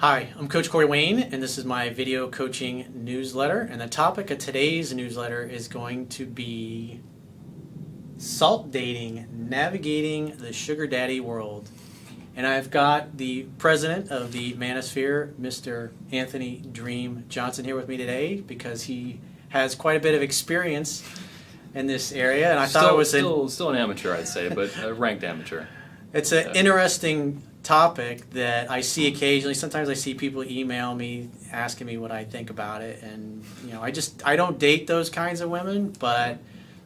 Hi, I'm Coach Corey Wayne, and this is my video coaching newsletter. And the topic of today's newsletter is going to be salt dating, navigating the sugar daddy world. And I've got the president of the Manosphere, Mr. Anthony Dream Johnson, here with me today because he has quite a bit of experience in this area. And I thought it was still an amateur, I'd say, but a ranked amateur. It's an interesting topic that I see occasionally. Sometimes I see people email me asking me what I think about it, and I don't date those kinds of women, but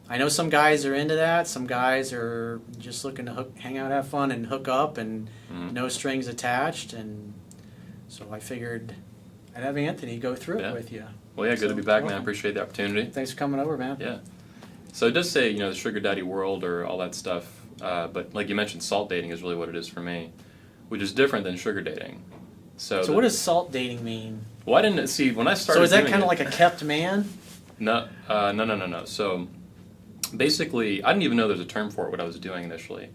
I know some guys are into that. Some guys are just looking to hang out, have fun, and hook up, and no strings attached. And so I figured I'd have Anthony go through it with you. Well, yeah, good to be back, man. I appreciate the opportunity. Thanks for coming over, man. Yeah. So it does say, the sugar daddy world or all that stuff, but like you mentioned, salt dating is really what it is for me, which is different than sugar dating. So what does salt dating mean? Well, I didn't see when I started. So is that kind of like a kept man? No. So basically, I didn't even know there was a term for it. What I was doing initially,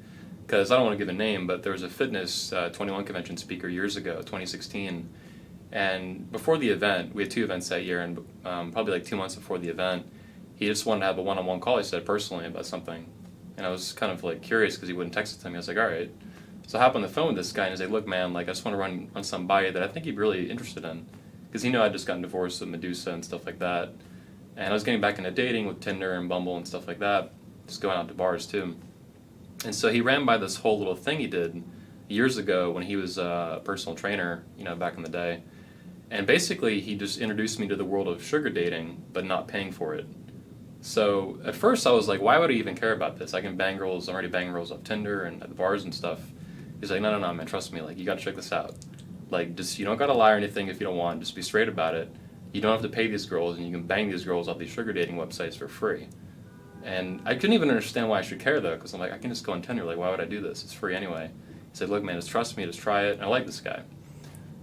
because I don't want to give a name, but there was a Fitness 21 convention speaker years ago, 2016, and before the event, we had two events that year, and probably like 2 months before the event, he just wanted to have a one-on-one call. He said personally about something, and I was kind of like curious because he wouldn't text it to me. I was like, all right. So I hop on the phone with this guy and he's like, look, man, like I just want to run something by you that I think you'd be really interested in. Because he knew I'd just gotten divorced with Medusa and stuff like that. And I was getting back into dating with Tinder and Bumble and stuff like that. Just going out to bars too. And so he ran by this whole little thing he did years ago when he was a personal trainer, back in the day. And basically he just introduced me to the world of sugar dating, but not paying for it. So at first I was like, why would I even care about this? I can bang girls, I'm already banging girls off Tinder and at the bars and stuff. He's like, no, man, trust me, like, you gotta check this out. Like, just, you don't gotta lie or anything if you don't want, just be straight about it. You don't have to pay these girls, and you can bang these girls off these sugar dating websites for free. And I couldn't even understand why I should care, though, because I'm like, I can just go on Tinder, like, why would I do this? It's free anyway. He said, look, man, just trust me, just try it, and I like this guy.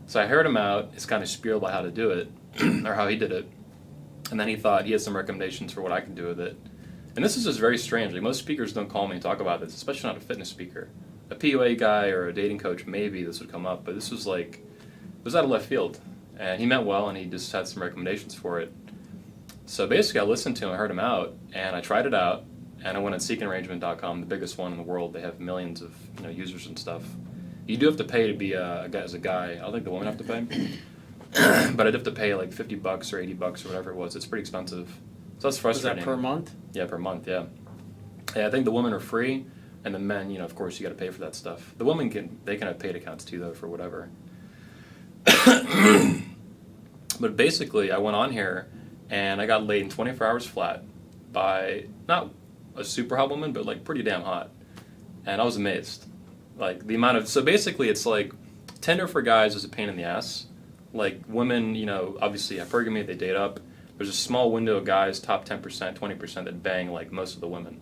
So I heard him out, his kind of spiel about how to do it, or how he did it, and then he thought he had some recommendations for what I could do with it. And this is just very strange. Like, most speakers don't call me and talk about this, especially not a fitness speaker. A PUA guy or a dating coach, maybe this would come up, but this was like, it was out of left field. And he meant well, and he just had some recommendations for it. So basically, I listened to him, I heard him out, and I tried it out, and I went on seekingarrangement.com, the biggest one in the world. They have millions of users and stuff. You do have to pay to be as a guy. I don't think the women have to pay, but I'd have to pay like $50 or $80 or whatever it was. It's pretty expensive. So that's frustrating. Is that per month? Yeah, per month. Yeah. I think the women are free. And the men, of course, you got to pay for that stuff. The women can have paid accounts too, though, for whatever. But basically, I went on here, and I got laid in 24 hours flat by not a super hot woman, but like pretty damn hot. And I was amazed. Like the amount of, so basically, it's like Tinder for guys is a pain in the ass. Like women, obviously hypergamy, they date up. There's a small window of guys, top 10%, 20% that bang like most of the women.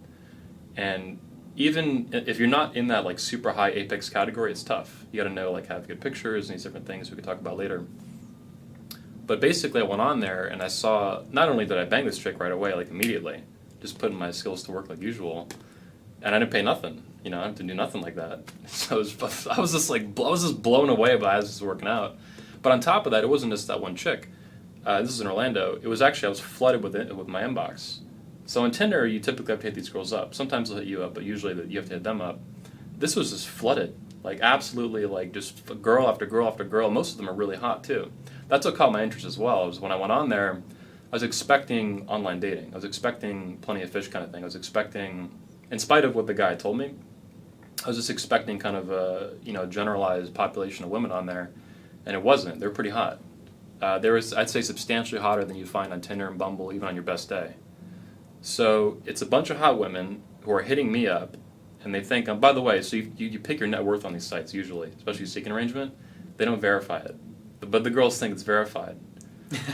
And even if you're not in that like super high apex category, it's tough. You got to know, like, have good pictures and these different things we could talk about later. But basically, I went on there and I saw, not only did I bang this chick right away, like immediately, just putting my skills to work like usual, and I didn't pay nothing. I didn't have to do nothing like that. So I was just blown away by how this was working out. But on top of that, it wasn't just that one chick. This is in Orlando. It was actually, I was flooded with my inbox. So on Tinder, you typically have to hit these girls up. Sometimes they'll hit you up, but usually you have to hit them up. This was just flooded, like absolutely, like just girl after girl after girl. Most of them are really hot too. That's what caught my interest as well. Was when I went on there, I was expecting online dating. I was expecting plenty of fish kind of thing. I was expecting, in spite of what the guy told me, I was just expecting kind of a generalized population of women on there, and it wasn't. They're pretty hot. There was, I'd say, substantially hotter than you find on Tinder and Bumble, even on your best day. So it's a bunch of hot women who are hitting me up, and they think, by the way, so you pick your net worth on these sites usually, especially Seeking Arrangement. They don't verify it, but the girls think it's verified.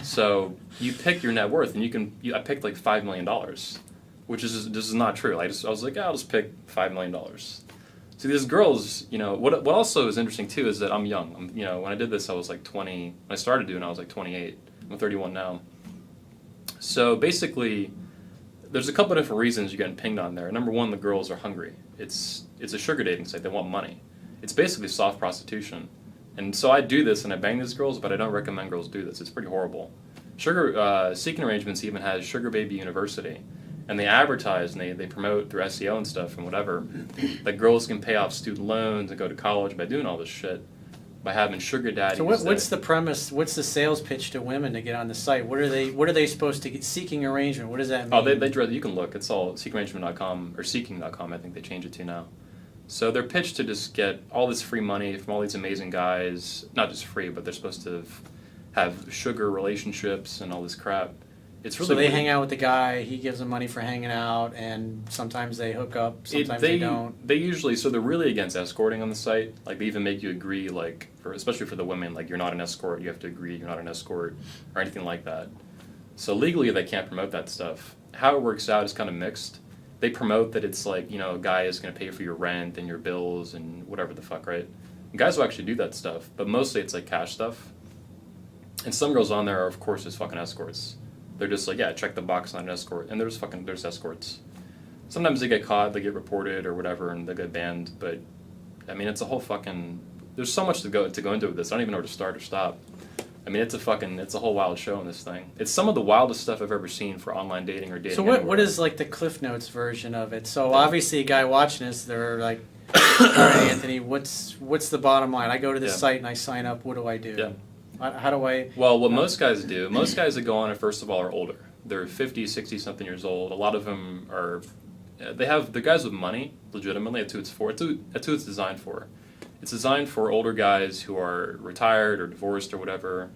So you pick your net worth, and I picked like $5 million, which is this is not true. I was like, I'll just pick $5 million. So these girls, what also is interesting too is that I'm young. When I did this, I was like 20. When I started doing it, I was like 28. I'm 31 now. So basically, there's a couple of different reasons you're getting pinged on there. Number one, the girls are hungry. It's a sugar dating site. They want money. It's basically soft prostitution. And so I do this and I bang these girls, but I don't recommend girls do this. It's pretty horrible. Seeking Arrangements even has Sugar Baby University. And they advertise and they promote through SEO and stuff and whatever that girls can pay off student loans and go to college by doing all this shit, by having sugar daddies. So what's the premise? What's the sales pitch to women to get on the site? What are they supposed to get? Seeking arrangement. What does that mean? Oh, they you can look. It's all seekingarrangement.com or seeking.com. I think they changed it to now. So they're pitched to just get all this free money from all these amazing guys. Not just free, but they're supposed to have sugar relationships and all this crap. It's really so they hang out with the guy. He gives them money for hanging out, and sometimes they hook up. Sometimes they don't. They usually they're really against escorting on the site. Like they even make you agree, like especially for the women, like you're not an escort. You have to agree you're not an escort or anything like that. So legally they can't promote that stuff. How it works out is kind of mixed. They promote that it's like a guy is going to pay for your rent and your bills and whatever the fuck, right? And guys will actually do that stuff, but mostly it's like cash stuff. And some girls on there are of course just fucking escorts. They're just like, yeah, check the box on an escort. And there's escorts. Sometimes they get caught, they get reported or whatever, and they get banned. But, I mean, it's a whole fucking... There's so much to go into with this. I don't even know where to start or stop. I mean, it's a whole wild show in this thing. It's some of the wildest stuff I've ever seen for online dating or dating. So what is, like, the Cliff Notes version of it? So, obviously, a guy watching this, they're like, all right, Anthony, what's the bottom line? I go to this site and I sign up. What do I do? Yeah. How do I... Well, what most guys do, most guys that go on it, first of all, are older. They're 50, 60-something years old. A lot of them are... They're guys with money, legitimately. That's who it's for. That's who it's designed for. It's designed for older guys who are retired or divorced or whatever.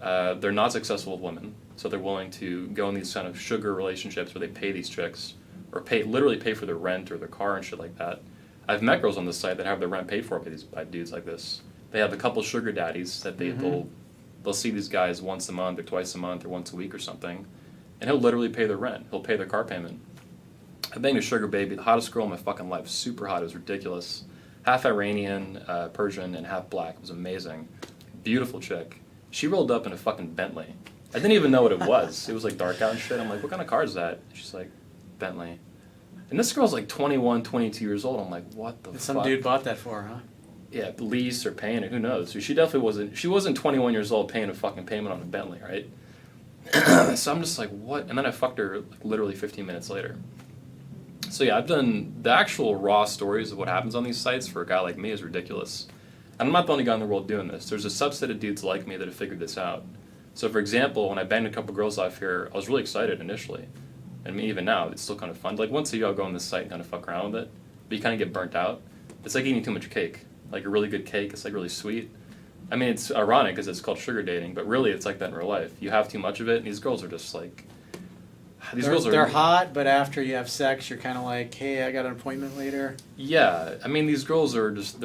They're not successful with women, so they're willing to go in these kind of sugar relationships where they pay these chicks or literally pay for their rent or their car and shit like that. I've met girls on this site that have their rent paid for by dudes like this. They have a couple sugar daddies that they'll see these guys once a month or twice a month or once a week or something, and he'll literally pay their rent. He'll pay their car payment. I banged a sugar baby, the hottest girl in my fucking life, super hot. It was ridiculous. Half Iranian, Persian, and half black. It was amazing. Beautiful chick. She rolled up in a fucking Bentley. I didn't even know what it was. It was like dark out and shit. I'm like, what kind of car is that? She's like, Bentley. And this girl's like 21, 22 years old. I'm like, what the fuck? Some dude bought that for her, huh? Yeah, lease or paying it, who knows? She definitely wasn't 21 years old paying a fucking payment on a Bentley, right? So I'm just like, what? And then I fucked her like, literally 15 minutes later. So yeah, I've done the actual raw stories of what happens on these sites for a guy like me is ridiculous. And I'm not the only guy in the world doing this. There's a subset of dudes like me that have figured this out. So for example, when I banged a couple girls off here, I was really excited initially. And I mean, even now, it's still kind of fun. Like once a year I'll go on this site and kind of fuck around with it, but you kind of get burnt out. It's like eating too much cake. Like a really good cake, it's like really sweet. I mean, it's ironic because it's called sugar dating, but really it's like that in real life. You have too much of it, and these girls are just like... They're hot, but after you have sex, you're kind of like, hey, I got an appointment later. Yeah, I mean, these girls they're just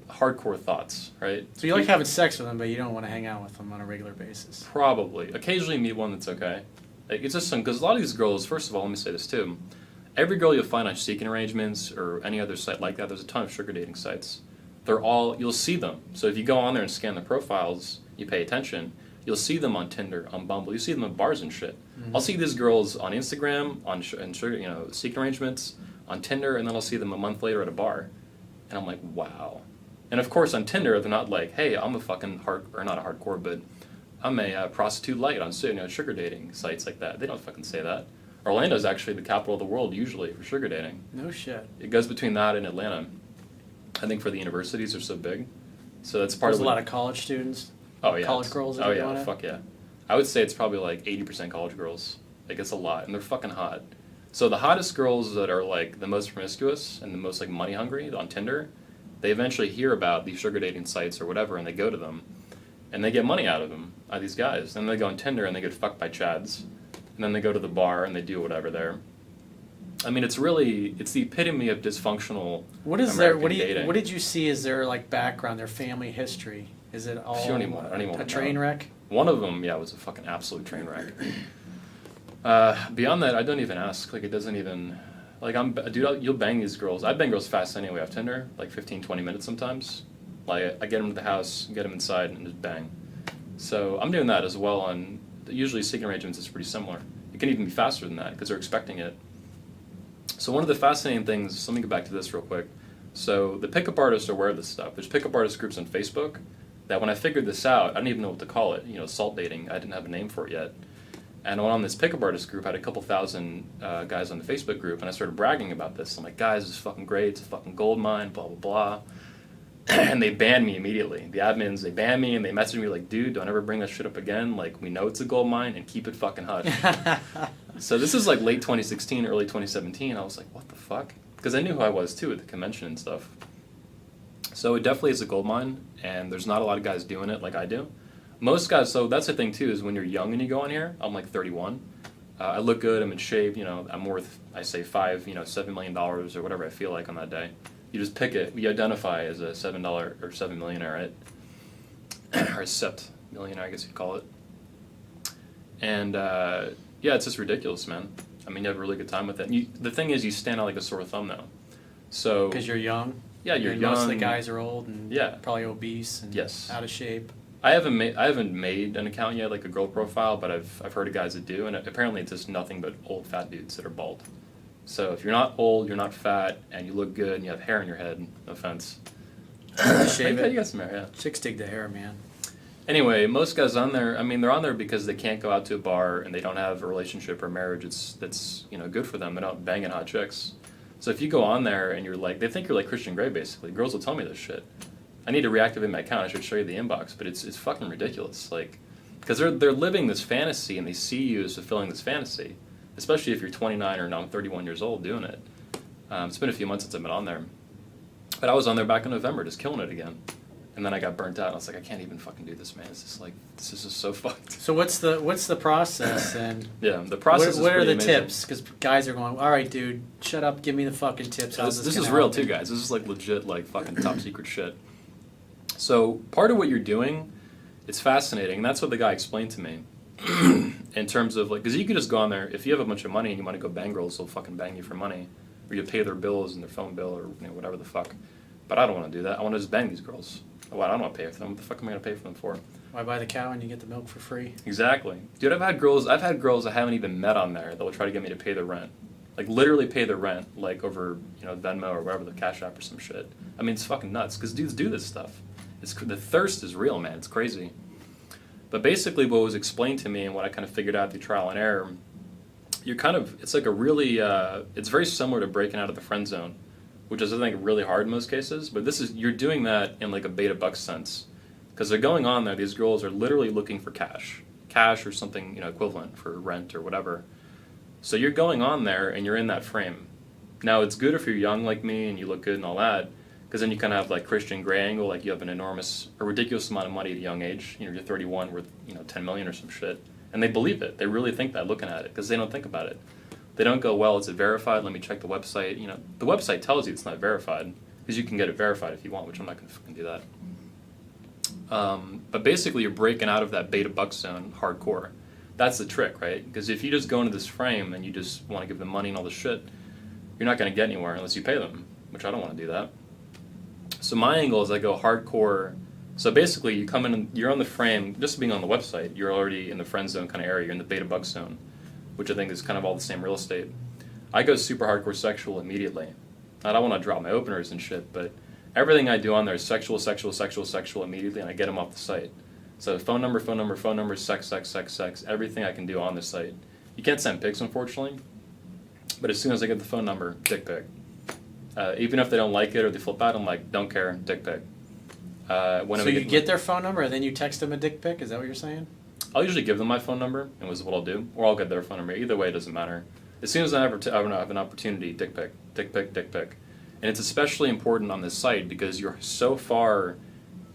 hardcore thoughts, right? So you like having sex with them, but you don't want to hang out with them on a regular basis. Probably. Occasionally meet one that's okay. Like, it's just because a lot of these girls, first of all, let me say this too. Every girl you'll find on Seeking Arrangements or any other site like that, there's a ton of sugar dating sites. You'll see them. So if you go on there and scan the profiles, you pay attention, you'll see them on Tinder, on Bumble, you see them at bars and shit. Mm-hmm. I'll see these girls on Instagram, on Seeking Arrangements, on Tinder, and then I'll see them a month later at a bar. And I'm like, wow. And of course on Tinder, they're not like, hey, I'm a fucking not a hardcore, but I'm a prostitute light on sugar dating sites like that. They don't fucking say that. Orlando's actually the capital of the world usually for sugar dating. No shit. It goes between that and Atlanta. I think for the universities are so big. So that's part There's of a lot of college students. Oh yeah. College girls that are doing it. Fuck yeah. I would say it's probably like 80% college girls. Like it's a lot, and they're fucking hot. So the hottest girls that are like the most promiscuous and the most like money hungry on Tinder, they eventually hear about these sugar dating sites or whatever, and they go to them, and they get money out of them, out of these guys. Then they go on Tinder and they get fucked by chads, and then they go to the bar and they do whatever there. I mean, it's the epitome of dysfunctional American dating. What did you see as their like background, their family history? Is it all a train wreck? One of them, yeah, was a fucking absolute train wreck. Beyond that, I don't even ask. Like, it doesn't even... Like, you'll bang these girls. I bang girls fast anyway off Tinder, like 15, 20 minutes sometimes. Like, I get them to the house, get them inside, and just bang. So I'm doing that as well on... Usually Seeking Arrangements is pretty similar. It can even be faster than that, because they're expecting it. So one of the fascinating things... Let me go back to this real quick. So the pickup artists are aware of this stuff. There's pickup artist groups on Facebook. that when I figured this out, I didn't even know what to call it. Salt dating. I didn't have a name for it yet. And I went on this pickup artist group. I had a couple thousand guys on the Facebook group, and I started bragging about this. I'm like, guys, this is fucking great. It's a fucking gold mine, blah, blah, blah. And they banned me immediately. The admins, they banned me, and they messaged me like, dude, don't ever bring that shit up again. Like, we know it's a gold mine, and keep it fucking hush. So this is like late 2016, early 2017. I was like, what the fuck? Because I knew who I was, too, at the convention and stuff. So it definitely is a gold mine, and there's not a lot of guys doing it like I do. Most guys, so that's the thing too, is when you're young and you go on here, I'm like 31. I look good, I'm in shape, I'm worth, I say $7 million or whatever I feel like on that day. You just pick it, you identify as a $7 or $7 millionaire, right? Or a sept millionaire, I guess you'd call it. And yeah, it's just ridiculous, man. I mean, you have a really good time with it. The thing is, you stand out like a sore thumb now. So Because you're young? Yeah, you're young. Most of the guys are old and yeah. probably obese and out of shape. I haven't made an account yet, like a girl profile, but I've heard of guys that do, and apparently it's just nothing but old fat dudes that are bald. So if you're not old, you're not fat, and you look good, and you have hair in your head, no offense. Shave it. You got some hair, yeah. Chicks dig the hair, man. Anyway, most guys on there, I mean, they're on there because they can't go out to a bar, and they don't have a relationship or marriage that's good for them. They're not banging hot chicks. So if you go on there and you're like, they think you're like Christian Grey, basically. Girls will tell me this shit. I need to reactivate my account. I should show you the inbox, but it's fucking ridiculous. Like, because they're living this fantasy, and they see you as fulfilling this fantasy. Especially if you're 29 or now I'm 31 years old doing it. It's been a few months since I've been on there, but I was on there back in November, just killing it again. And then I got burnt out. And I was like, I can't even fucking do this, man. It's just like, this is just so fucked. So what's the process then? Yeah, the process. What are the amazing. tips? Because guys are going, all right, dude, shut up, give me the fucking tips. This is real too, guys. This is like legit, like fucking top secret shit. So part of what you're doing, it's fascinating. And that's what the guy explained to me. In terms of like, because you could just go on there, if you have a bunch of money and you want to go bang girls, they'll fucking bang you for money. Or you pay their bills and their phone bill or whatever the fuck. But I don't want to do that. I want to just bang these girls. Well, I don't want to pay for them. What the fuck am I going to pay for them for? Why buy the cow and you get the milk for free? Exactly. Dude, I've had girls I haven't even met on there that will try to get me to pay their rent. Like, literally pay their rent, like, over, Venmo or whatever, the Cash App or some shit. I mean, it's fucking nuts, because dudes do this stuff. The thirst is real, man. It's crazy. But basically what was explained to me and what I kind of figured out through trial and error, it's like a really, it's very similar to breaking out of the friend zone, which is, I think, really hard in most cases. But you're doing that in like a beta buck sense. Because they're going on there, these girls are literally looking for cash or something, equivalent for rent or whatever. So you're going on there and you're in that frame. Now it's good if you're young like me and you look good and all that, because then you kind of have like Christian Grey angle, like you have a ridiculous amount of money at a young age. You're 31 worth 10 million or some shit, and they believe it. They really think that looking at it, because they don't think about it. They don't go, well, is it verified? Let me check the website. The website tells you it's not verified, because you can get it verified if you want, which I'm not going to fucking do that. But basically, you're breaking out of that beta buck zone hardcore. That's the trick, right? Because if you just go into this frame and you just want to give them money and all this shit, you're not going to get anywhere unless you pay them, which I don't want to do that. So my angle is I go hardcore. So basically, you come in and you're on the frame, just being on the website, you're already in the friend zone kind of area. You're in the beta buck zone, which I think is kind of all the same real estate. I go super hardcore sexual immediately. I don't want to drop my openers and shit, but everything I do on there is sexual immediately, and I get them off the site. So phone number, sex, everything I can do on the site. You can't send pics, unfortunately, but as soon as I get the phone number, dick pic. Even if they don't like it or they flip out, I'm like, don't care, dick pic. So you get their phone number and then you text them a dick pic? Is that what you're saying? I'll usually give them my phone number, and this is what I'll do, or I'll get their phone number. Either way, it doesn't matter. As soon as I have an opportunity, dick pic. And it's especially important on this site because you're so far,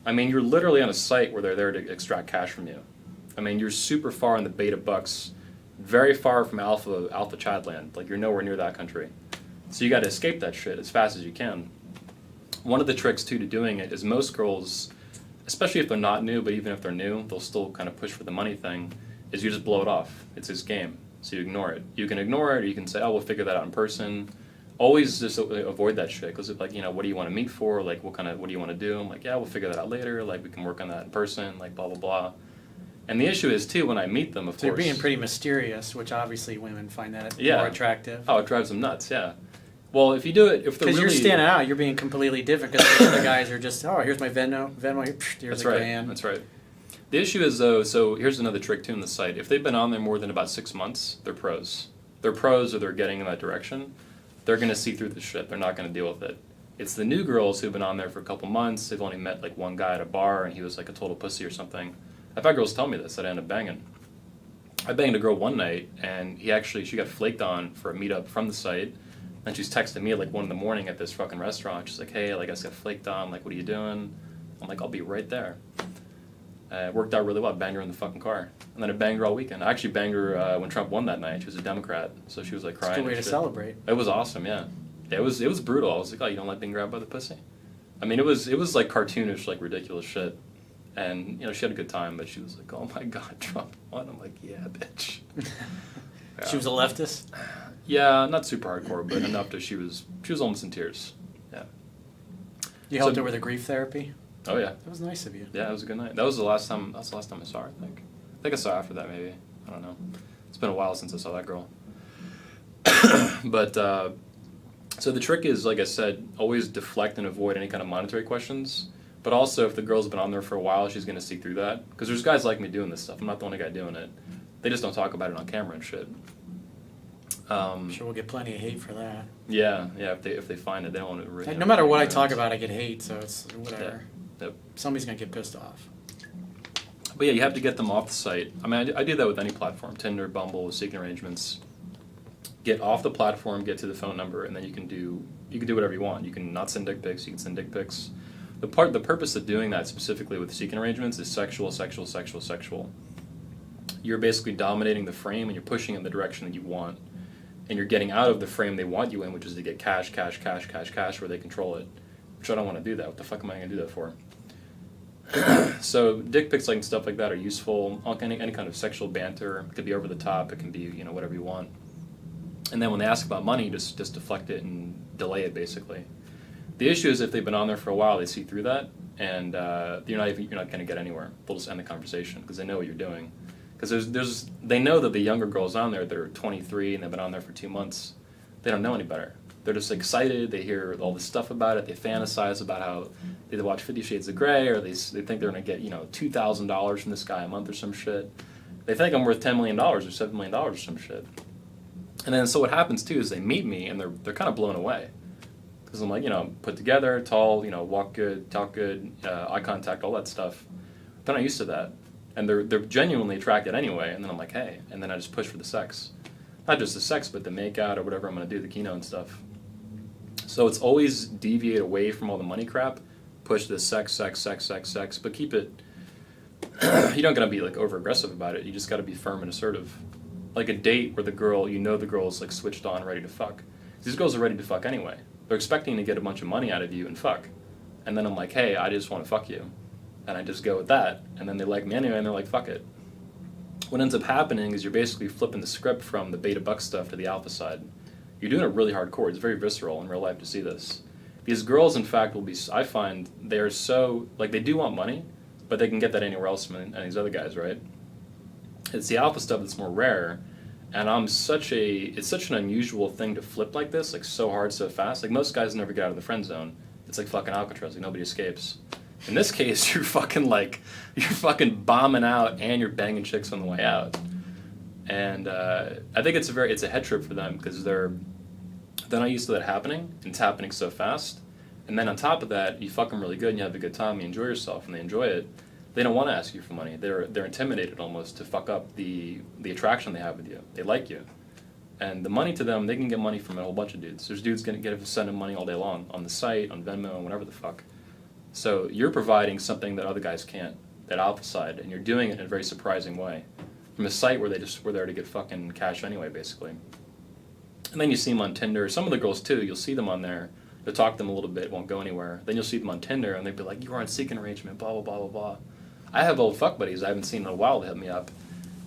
I mean, you're literally on a site where they're there to extract cash from you. I mean, you're super far in the beta bucks, very far from alpha chadland. Like, you're nowhere near that country. So you got to escape that shit as fast as you can. One of the tricks, too, to doing it is most girls, especially if they're not new, but even if they're new, they'll still kind of push for the money thing, is you just blow it off. It's this game. So you ignore it. You can ignore it, or you can say, oh, we'll figure that out in person. Always just avoid that shit, because like, what do you want to meet for? Like, what do you want to do? I'm like, yeah, we'll figure that out later. Like, we can work on that in person, like, blah, blah, blah. And the issue is, too, when I meet them, of course. You're being pretty mysterious, which obviously women find that more attractive. Oh, it drives them nuts, yeah. Well, if you do it, if they're Because really... you're standing out, you're being completely different. Because the other guys are just, oh, here's my Venmo, here's That's a right. grand. That's right. The issue is, though, so here's another trick, too, in the site. If they've been on there more than about 6 months, they're pros. They're pros or they're getting in that direction. They're going to see through the shit. They're not going to deal with it. It's the new girls who've been on there for a couple months. They've only met, like, one guy at a bar, and he was, like, a total pussy or something. I've had girls tell me this that I end up banging. I banged a girl one night, and she got flaked on for a meetup from the site. And she's texting me at like 1 in the morning at this fucking restaurant. She's like, hey, like I just got flaked on. Like, what are you doing? I'm like, I'll be right there. It worked out really well. I banged her in the fucking car. And then I banged her all weekend. I actually banged her when Trump won that night. She was a Democrat. So she was like crying. It's a good way to celebrate. It was awesome, yeah. It was brutal. I was like, oh, you don't like being grabbed by the pussy? I mean, it was like cartoonish, like ridiculous shit. And, you know, she had a good time, but she was like, oh my God, Trump won. I'm like, yeah, bitch. Yeah. She was a leftist? Yeah, not super hardcore, but enough that she was almost in tears. Yeah. You helped her with her grief therapy? Oh yeah. That was nice of you. Yeah, it was a good night. That was the last time I saw her, I think. I think I saw her after that, maybe. I don't know. It's been a while since I saw that girl. But so the trick is, like I said, always deflect and avoid any kind of monetary questions. But also, if the girl's been on there for a while, she's going to see through that. Because there's guys like me doing this stuff. I'm not the only guy doing it. They just don't talk about it on camera and shit. I'm sure we'll get plenty of hate for that. Yeah. If they find it, they don't want to. Really no matter what I talk about, I get hate, so it's whatever. Yeah. Yep. Somebody's gonna get pissed off. But yeah, you have to get them off the site. I mean, I do that with any platform: Tinder, Bumble, Seeking Arrangements. Get off the platform, get to the phone number, and then you can do whatever you want. You can not send dick pics. You can send dick pics. The purpose of doing that specifically with Seeking Arrangements is sexual. You're basically dominating the frame and you're pushing in the direction that you want. And you're getting out of the frame they want you in, which is to get cash, where they control it. Which I don't want to do that. What the fuck am I going to do that for? So dick pics and stuff like that are useful. Any kind of sexual banter. It could be over the top. It can be, you know, whatever you want. And then when they ask about money, just deflect it and delay it, basically. The issue is if they've been on there for a while, they see through that, and you're not going to get anywhere. They'll just end the conversation because they know what you're doing. Because they know that the younger girls on there that are 23 and they've been on there for 2 months, they don't know any better. They're just excited. They hear all this stuff about it. They fantasize about how they watch 50 Shades of Grey, or they think they're going to get, you know, $2,000 from this guy a month or some shit. They think I'm worth $10 million or $7 million or some shit. And then so what happens too is they meet me and they're kind of blown away. Because I'm like, you know, put together, tall, you know, walk good, talk good, eye contact, all that stuff. They're not used to that. And they're genuinely attracted anyway, and then I'm like, hey, and then I just push for the sex. Not just the sex, but the make-out or whatever I'm going to do, the keynote and stuff. So it's always deviate away from all the money crap, push the sex, but keep it, you don't got to be like over-aggressive about it, you just got to be firm and assertive. Like a date where the girl is like switched on, ready to fuck. These girls are ready to fuck anyway. They're expecting to get a bunch of money out of you and fuck. And then I'm like, hey, I just want to fuck you. And I just go with that, and then they like me anyway, and they're like, fuck it. What ends up happening is you're basically flipping the script from the beta buck stuff to the alpha side. You're doing it really hardcore. It's very visceral in real life to see this. These girls, in fact, I find they're so, like, they do want money, but they can get that anywhere else from these other guys, right? It's the alpha stuff that's more rare, and it's such an unusual thing to flip like this, like so hard, so fast. Like, most guys never get out of the friend zone. It's like fucking Alcatraz, like nobody escapes. In this case, you're fucking bombing out and you're banging chicks on the way out. And I think it's a head trip for them because they're not used to that happening, and it's happening so fast. And then on top of that, you fuck them really good and you have a good time, you enjoy yourself, and they enjoy it. They don't want to ask you for money. They're intimidated almost to fuck up the attraction they have with you. They like you. And the money to them, they can get money from a whole bunch of dudes. There's dudes going to send them money all day long on the site, on Venmo, and whatever the fuck. So you're providing something that other guys can't, that alpha side, and you're doing it in a very surprising way. From a site where they just were there to get fucking cash anyway, basically. And then you see them on Tinder. Some of the girls, too, you'll see them on there. You'll talk to them a little bit, won't go anywhere. Then you'll see them on Tinder, and they'll be like, you are on Seeking Arrangement, blah, blah, blah, blah, blah. I have old fuck buddies I haven't seen in a while to hit me up,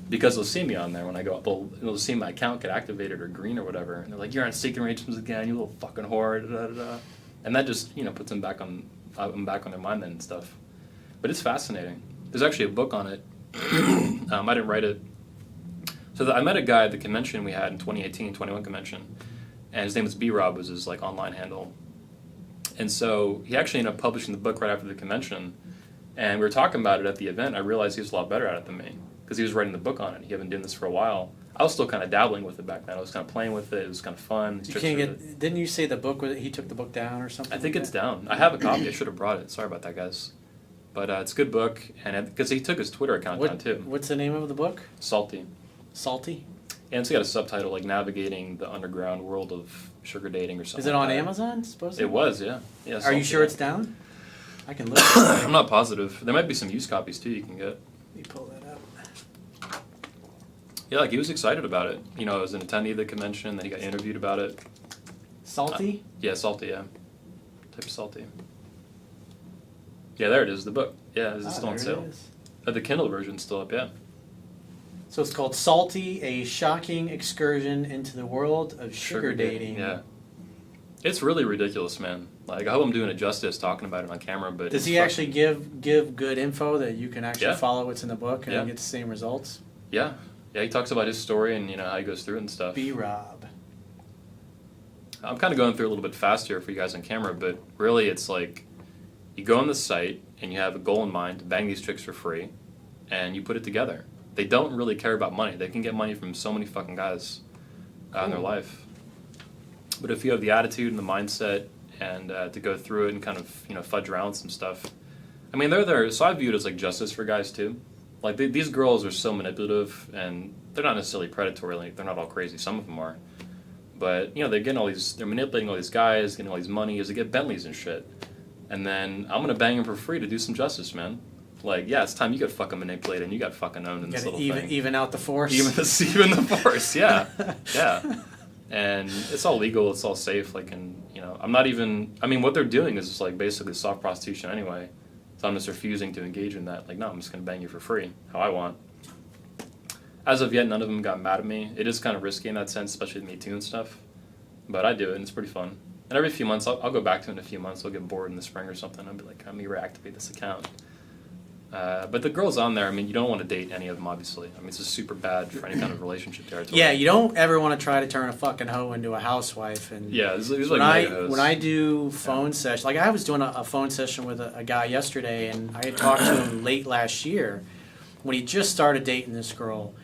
because they'll see me on there when I go up. They'll see my account get activated or green or whatever, and they're like, you're on Seeking Arrangements again, you little fucking whore, da, da, da. And that just, puts them back on their mind then and stuff. But it's fascinating. There's actually a book on it. I didn't write it. So I met a guy at the convention we had in 2018, 21 convention, and his name was B-Rob was his like online handle. And so he actually ended up publishing the book right after the convention, and we were talking about it at the event. I realized he was a lot better at it than me because he was writing the book on it. He had been doing this for a while. I was still kind of dabbling with it back then. I was kind of playing with it. It was kind of fun. You can't get. Didn't you say the book was? He took the book down or something? I think it's down. I have a copy. I should have brought it. Sorry about that, guys. But it's a good book, and because he took his Twitter account down too. What's the name of the book? Salty. Salty. And it's got a subtitle like "Navigating the Underground World of Sugar Dating" or something. Is it on like Amazon? Supposedly. It was, yeah. Are Salty, you sure yeah. it's down? I can look. At it. I'm not positive. There might be some used copies too you can get. Let me pull that up. Yeah, like he was excited about it. You know, as an attendee of the convention, then he got interviewed about it. Salty? Yeah, Salty, yeah. Type of Salty. Yeah, there it is, the book. Yeah, is it still on sale? The Kindle version's still up, yeah. So it's called Salty, a shocking excursion into the world of sugar dating. Yeah. It's really ridiculous, man. Like, I hope I'm doing it justice talking about it on camera, but... Does he actually give good info that you can actually follow what's in the book and get the same results? Yeah. Yeah, he talks about his story and, you know, how he goes through it and stuff. B-Rob. I'm kind of going through a little bit fast here for you guys on camera, but really it's like you go on the site and you have a goal in mind to bang these chicks for free, and you put it together. They don't really care about money. They can get money from so many fucking guys in their life. But if you have the attitude and the mindset and to go through it and kind of, you know, fudge around some stuff. I mean, they're there. So I view it as like justice for guys too. Like these girls are so manipulative, and they're not necessarily predatory. Like they're not all crazy. Some of them are. But, you know, they're manipulating all these guys, getting all these money as they get Bentleys and shit. And then I'm going to bang them for free to do some justice, man. Like, yeah, it's time you got fucking manipulated and you got fucking owned in this little thing. Even out the force? Even the force, yeah. Yeah. And it's all legal, it's all safe. Like, and, you know, I'm not even, I mean, what they're doing is just like basically soft prostitution anyway. So I'm just refusing to engage in that. Like, no, I'm just going to bang you for free, how I want. As of yet, none of them got mad at me. It is kind of risky in that sense, especially with Me Too and stuff. But I do it, and it's pretty fun. And every few months, I'll go back to it in a few months. I'll get bored in the spring or something. I'll be like, let me reactivate this account. But the girls on there, I mean, you don't want to date any of them, obviously. I mean, it's just super bad for any kind of relationship territory. Yeah, you don't ever want to try to turn a fucking hoe into a housewife. And yeah, these are like mega hoes. When I do phone sessions, like I was doing a phone session with a guy yesterday, and I had talked to him late last year when he just started dating this girl.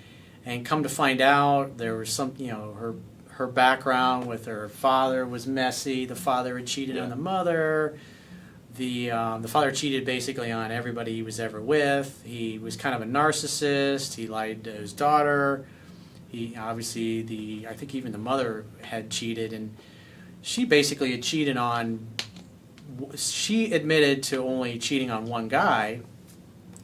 And come to find out, there was some, you know, her background with her father was messy. The father had cheated on the mother. The father cheated basically on everybody he was ever with. He was kind of a narcissist. He lied to his daughter. He obviously I think even the mother had cheated, and she basically had cheated on. She admitted to only cheating on one guy.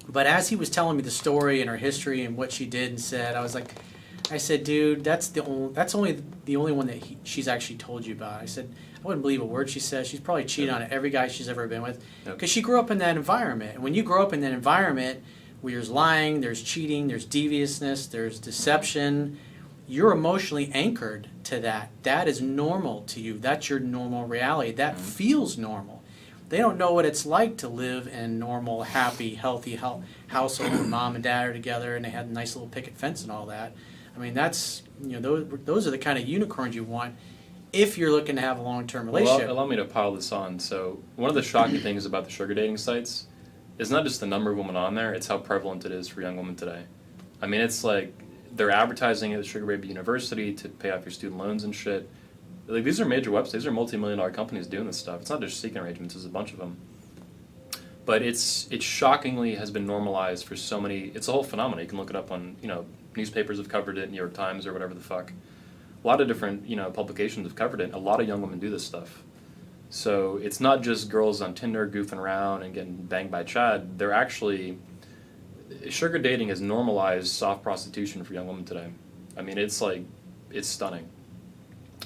But as he was telling me the story and her history and what she did and said, I said, dude, that's only the only one that she's actually told you about. I said, I wouldn't believe a word she says. She's probably cheated on every guy she's ever been with because she grew up in that environment. And when you grow up in that environment where there's lying, there's cheating, there's deviousness, there's deception, you're emotionally anchored to that. That is normal to you. That's your normal reality. That feels normal. They don't know what it's like to live in normal, happy, healthy household where mom and dad are together and they had a nice little picket fence and all that. I mean, that's, you know, those are the kind of unicorns you want if you're looking to have a long-term relationship. Well, allow me to pile this on. So one of the shocking things about the sugar dating sites is not just the number of women on there, it's how prevalent it is for young women today. I mean, it's like they're advertising at the Sugar Baby University to pay off your student loans and shit. Like, these are major websites. These are multi-million-dollar companies doing this stuff. It's not just seeking arrangements. There's a bunch of them. But it shockingly has been normalized for so many. It's a whole phenomenon. You can look it up on, you know, newspapers have covered it, New York Times or whatever the fuck. A lot of different, you know, publications have covered it. A lot of young women do this stuff. So it's not just girls on Tinder goofing around and getting banged by Chad. They're actually... Sugar dating has normalized soft prostitution for young women today. I mean, it's like... It's stunning.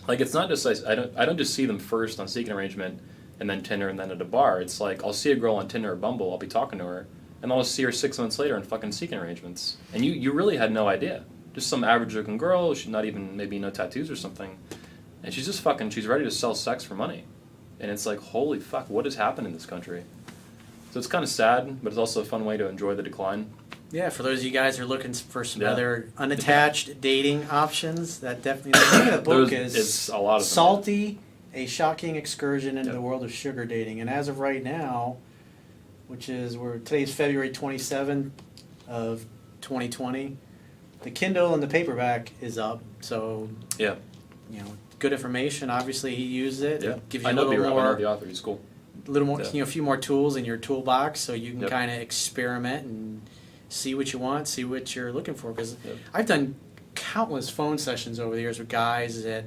Like, it's not just... I don't just see them first on Seeking Arrangement and then Tinder and then at a bar. It's like, I'll see a girl on Tinder or Bumble, I'll be talking to her, and I'll see her 6 months later in fucking Seeking Arrangements. And you really had no idea. Just some average-looking girl, she's not even, maybe no tattoos or something, and she's just fucking, she's ready to sell sex for money. And it's like, holy fuck, what has happened in this country? So it's kind of sad, but it's also a fun way to enjoy the decline. Yeah, for those of you guys who are looking for some Yeah. other unattached dating options, that definitely the name of the book It's a lot of them. Salty, a shocking excursion into Yep. the world of sugar dating. And as of right now, which is today's February 27th of 2020, the Kindle and the paperback is up. So Yeah. good information. Obviously, he used it. Yeah. It gives you I a know little I know more, the author. He's cool. Yeah. a few more tools in your toolbox, so you can Yep. kind of experiment and see what you want, see what you're looking for. Because Yep. I've done countless phone sessions over the years with guys that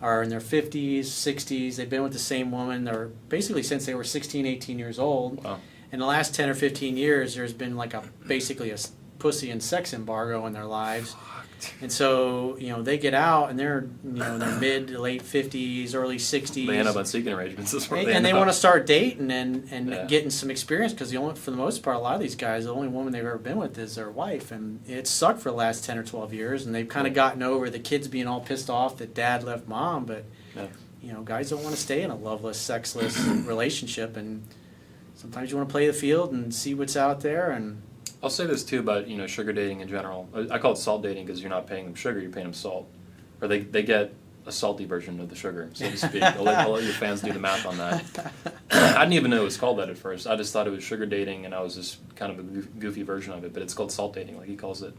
are in their 50s, 60s. They've been with the same woman. They're basically since they were 16, 18 years old. Wow. In the last 10 or 15 years, there's been like basically a pussy and sex embargo in their lives. And so, they get out and they're, in their mid to late 50s, early 60s. They end up on seeking arrangements. That's where And they want to start dating and Yeah. getting some experience because for the most part, a lot of these guys, the only woman they've ever been with is their wife. And it sucked for the last 10 or 12 years. And they've kind of gotten over the kids being all pissed off that dad left mom. But, Yeah. guys don't want to stay in a loveless, sexless relationship. And sometimes you want to play the field and see what's out there. And I'll say this too about sugar dating in general. I call it salt dating because you're not paying them sugar, you're paying them salt, or they get a salty version of the sugar, so to speak. I'll let your fans do the math on that. I didn't even know it was called that at first. I just thought it was sugar dating, and I was just kind of a goofy version of it. But it's called salt dating, like he calls it.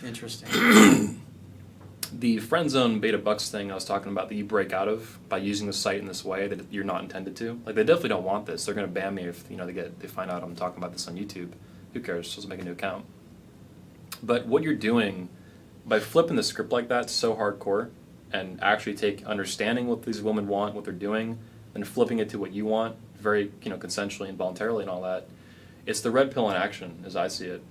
interesting. The friend zone beta bucks thing I was talking about that you break out of by using the site in this way that you're not intended to. Like they definitely don't want this. They're going to ban me if they find out I'm talking about this on YouTube. Who cares? Just make a new account. But what you're doing by flipping the script like that so hardcore and actually understanding what these women want, what they're doing, and flipping it to what you want, very consensually and voluntarily and all that. It's the red pill in action, as I see it.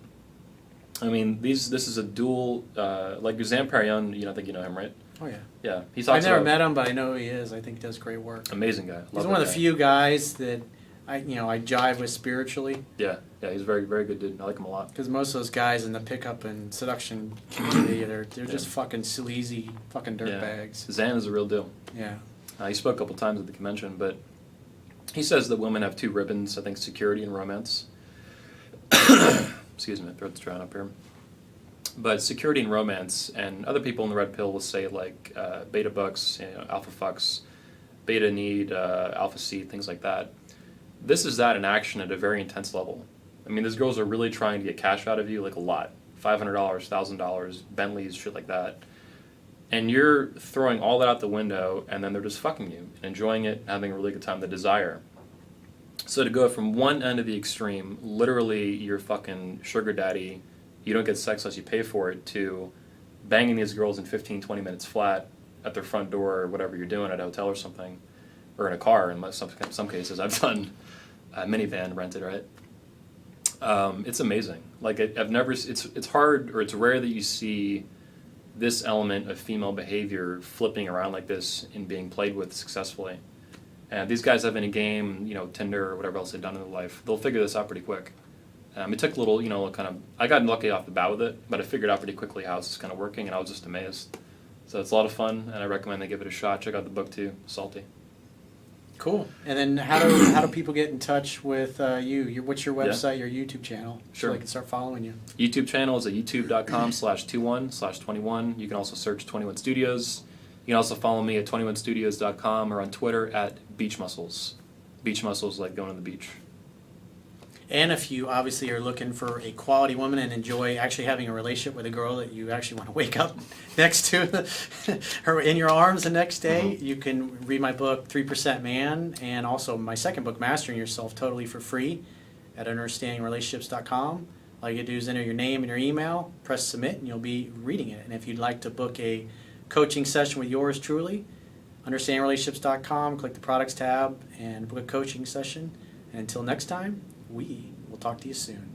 I mean, this is a dual like Zamparian. I think you know him, right? Oh, yeah. Yeah, he talks. I've never about met him, but I know who he is. I think he does great work. amazing guy. He's one of the few guys that I jive with spiritually. Yeah, he's a very, very good dude. I like him a lot. Because most of those guys in the pickup and seduction community, they're just fucking sleazy fucking dirtbags. Zan is a real deal. Yeah. He spoke a couple times at the convention, but he says that women have two ribbons, I think security and romance. Excuse me, my throat's drying up here. But security and romance, and other people in the red pill will say like beta bucks, alpha fucks, beta need, alpha seed, things like that. This is that in action at a very intense level. I mean, these girls are really trying to get cash out of you, like a lot. $500, $1,000, Bentleys, shit like that. And you're throwing all that out the window, and then they're just fucking you, and enjoying it, having a really good time, the desire. So to go from one end of the extreme, literally you're fucking sugar daddy, you don't get sex unless you pay for it, to banging these girls in 15, 20 minutes flat at their front door or whatever you're doing at a hotel or something, or in a car in some cases. I've done a minivan rented, right? It's amazing. Like I've never. It's hard, or it's rare that you see this element of female behavior flipping around like this and being played with successfully. And these guys have any game, Tinder or whatever else they've done in their life, they'll figure this out pretty quick. It took a little, kind of. I got lucky off the bat with it, but I figured out pretty quickly how it's kind of working, and I was just amazed. So it's a lot of fun, and I recommend they give it a shot. Check out the book too, Salty. Cool. And then how do people get in touch with you? What's your website, your YouTube channel? Sure. So they can start following you. YouTube channel is at youtube.com/21/21. You can also search 21 Studios. You can also follow me at 21studios.com or on Twitter at Beach Muscles. Beach Muscles, like going to the beach. And if you obviously are looking for a quality woman and enjoy actually having a relationship with a girl that you actually want to wake up next to her in your arms the next day, you can read my book, 3% Man, and also my second book, Mastering Yourself, totally for free at understandingrelationships.com. All you gotta do is enter your name and your email, press submit, and you'll be reading it. And if you'd like to book a coaching session with yours truly, understandingrelationships.com, click the products tab, and book a coaching session. And until next time, we will talk to you soon.